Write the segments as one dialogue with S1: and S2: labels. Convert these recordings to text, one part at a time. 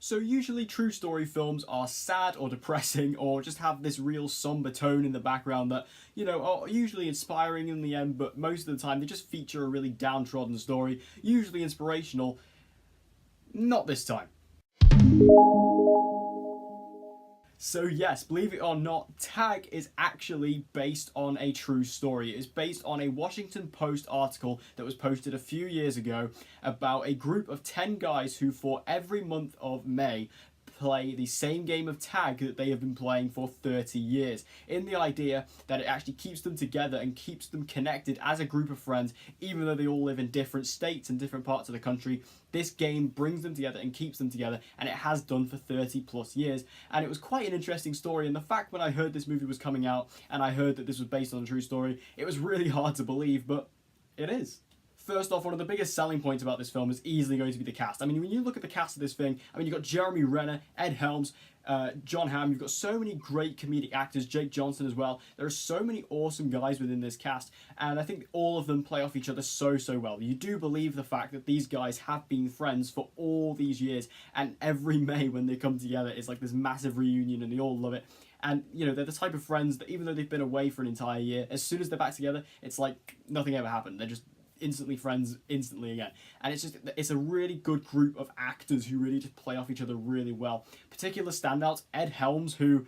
S1: So usually true story films are sad or depressing or just have this real somber tone in the background that, are usually inspiring in the end, but most of the time they just feature a really downtrodden story, usually inspirational. Not this time. So yes, believe it or not, Tag is actually based on a true story. It is based on a Washington Post article that was posted a few years ago about a group of 10 guys who for every month of May play the same game of tag that they have been playing for 30 years, in the idea that it actually keeps them together and keeps them connected as a group of friends, even though they all live in different states and different parts of the country. This game brings them together and keeps them together, and it has done for 30 plus years. And it was quite an interesting story, and the fact when I heard this movie was coming out and I heard that this was based on a true story, it was really hard to believe, but it is. First off, one of the biggest selling points about this film is easily going to be the cast. I mean, when you look at the cast of this thing, you've got Jeremy Renner, Ed Helms, John Hamm, you've got so many great comedic actors, Jake Johnson as well. There are so many awesome guys within this cast, and I think all of them play off each other so well. You do believe the fact that these guys have been friends for all these years, and every May when they come together is like this massive reunion and they all love it. And, they're the type of friends that even though they've been away for an entire year, as soon as they're back together, it's like nothing ever happened. They're just instantly friends instantly again, and it's a really good group of actors who really just play off each other really well. Particular standouts: Ed Helms, who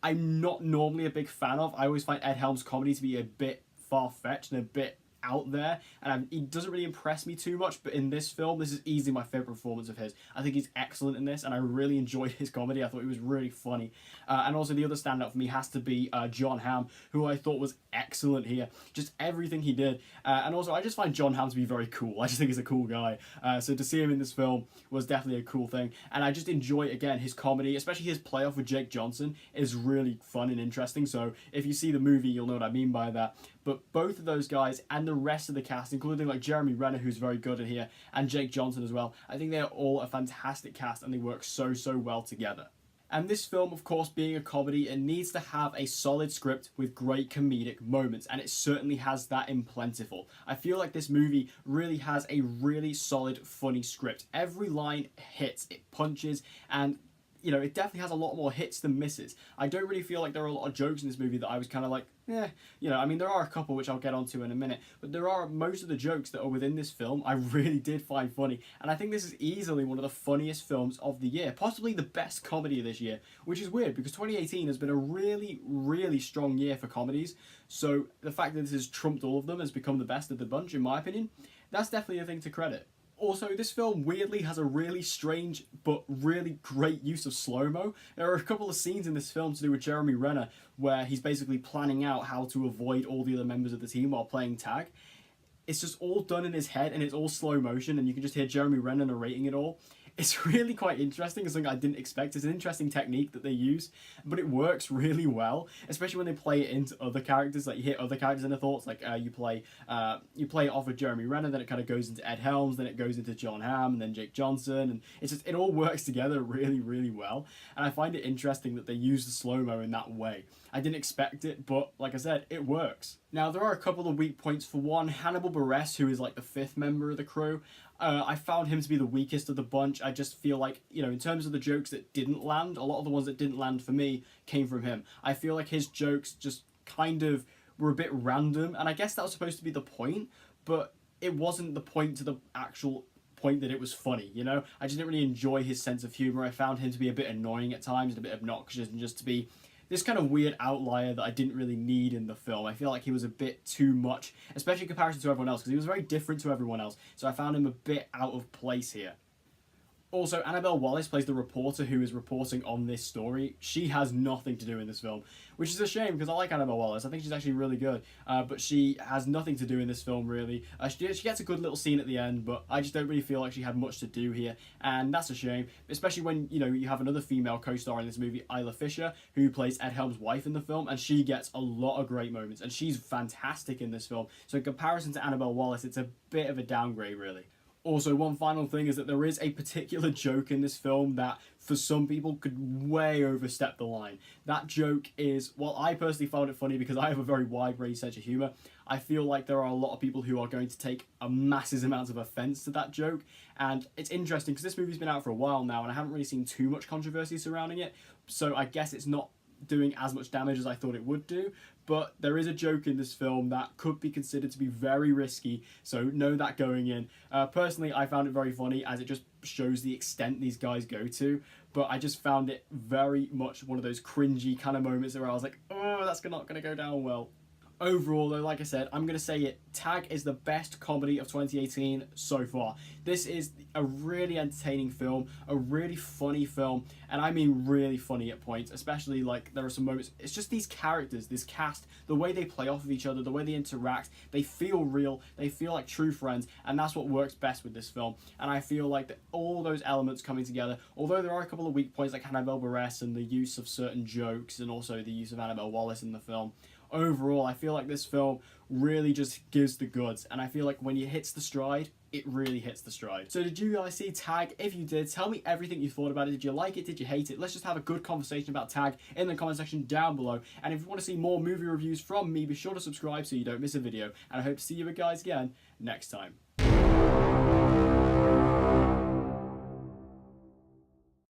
S1: I'm not normally a big fan of. I always find Ed Helms' comedy to be a bit far-fetched and a bit out there, and he doesn't really impress me too much, but in this film, this is easily my favourite performance of his. I think he's excellent in this, and I really enjoyed his comedy. I thought he was really funny. And also the other standout for me has to be John Hamm, who I thought was excellent here. Just everything he did. And also, I just find John Hamm to be very cool. I just think he's a cool guy. So to see him in this film was definitely a cool thing. And I just enjoy, again, his comedy, especially his playoff with Jake Johnson is really fun and interesting. So if you see the movie, you'll know what I mean by that. But both of those guys and the rest of the cast, including like Jeremy Renner, who's very good in here, and Jake Johnson as well, I think they're all a fantastic cast and they work so well together. And this film, of course, being a comedy, it needs to have a solid script with great comedic moments, and it certainly has that in Plentiful. I feel like this movie really has a really solid, funny script. Every line hits, it punches, and it definitely has a lot more hits than misses. I don't really feel like there are a lot of jokes in this movie that I was kind of like, I mean, there are a couple which I'll get onto in a minute, but there are most of the jokes that are within this film I really did find funny, and I think this is easily one of the funniest films of the year, possibly the best comedy of this year, which is weird because 2018 has been a really strong year for comedies, so the fact that this has trumped all of them has become the best of the bunch, in my opinion, that's definitely a thing to credit. Also, this film weirdly has a really strange but really great use of slow-mo. There are a couple of scenes in this film to do with Jeremy Renner where he's basically planning out how to avoid all the other members of the team while playing tag. It's just all done in his head and it's all slow motion and you can just hear Jeremy Renner narrating it all. It's really quite interesting. It's something I didn't expect. It's an interesting technique that they use, but it works really well, especially when they play it into other characters. Like you hear other characters in the thoughts. Like you play it off with Jeremy Renner, then it kind of goes into Ed Helms, then it goes into John Hamm, and then Jake Johnson, and it all works together really well. And I find it interesting that they use the slow mo in that way. I didn't expect it, but like I said, it works. Now there are a couple of weak points. For one, Hannibal Buress, who is like the 5th member of the crew. I found him to be the weakest of the bunch. I just feel like, in terms of the jokes that didn't land, a lot of the ones that didn't land for me came from him. I feel like his jokes just kind of were a bit random, and I guess that was supposed to be the point, but it wasn't the point to the actual point that it was funny, I just didn't really enjoy his sense of humour. I found him to be a bit annoying at times, and a bit obnoxious, and just to be this kind of weird outlier that I didn't really need in the film. I feel like he was a bit too much, especially in comparison to everyone else, because he was very different to everyone else, so I found him a bit out of place here. Also, Annabelle Wallis plays the reporter who is reporting on this story. She has nothing to do in this film, which is a shame because I like Annabelle Wallis. I think she's actually really good, but she has nothing to do in this film, really. She gets a good little scene at the end, but I just don't really feel like she had much to do here, and that's a shame, especially when, you have another female co-star in this movie, Isla Fisher, who plays Ed Helms' wife in the film, and she gets a lot of great moments, and she's fantastic in this film. So in comparison to Annabelle Wallis, it's a bit of a downgrade, really. Also, one final thing is that there is a particular joke in this film that for some people could way overstep the line. That joke is, well, I personally found it funny because I have a very wide range sense of humour. I feel like there are a lot of people who are going to take a massive amount of offence to that joke, and it's interesting because this movie's been out for a while now and I haven't really seen too much controversy surrounding it, so I guess it's not doing as much damage as I thought it would do, but there is a joke in this film that could be considered to be very risky, so know that going in. Personally, I found it very funny as it just shows the extent these guys go to, but I just found it very much one of those cringy kind of moments where I was like, oh, that's not going to go down well. Overall, though, like I said, I'm going to say it. Tag is the best comedy of 2018 so far. This is a really entertaining film, a really funny film, and I mean really funny at points, especially like there are some moments. It's just these characters, this cast, the way they play off of each other, the way they interact, they feel real, they feel like true friends, and that's what works best with this film. And I feel like that all those elements coming together, although there are a couple of weak points like Annabelle Buress and the use of certain jokes and also the use of Annabelle Wallis in the film, overall, I feel like this film really just gives the goods, and I feel like when it hits the stride, it really hits the stride. So did you guys see Tag? If you did, tell me everything you thought about it. Did you like it? Did you hate it? Let's just have a good conversation about Tag in the comment section down below. And if you want to see more movie reviews from me, be sure to subscribe so you don't miss a video. And I hope to see you guys again next time.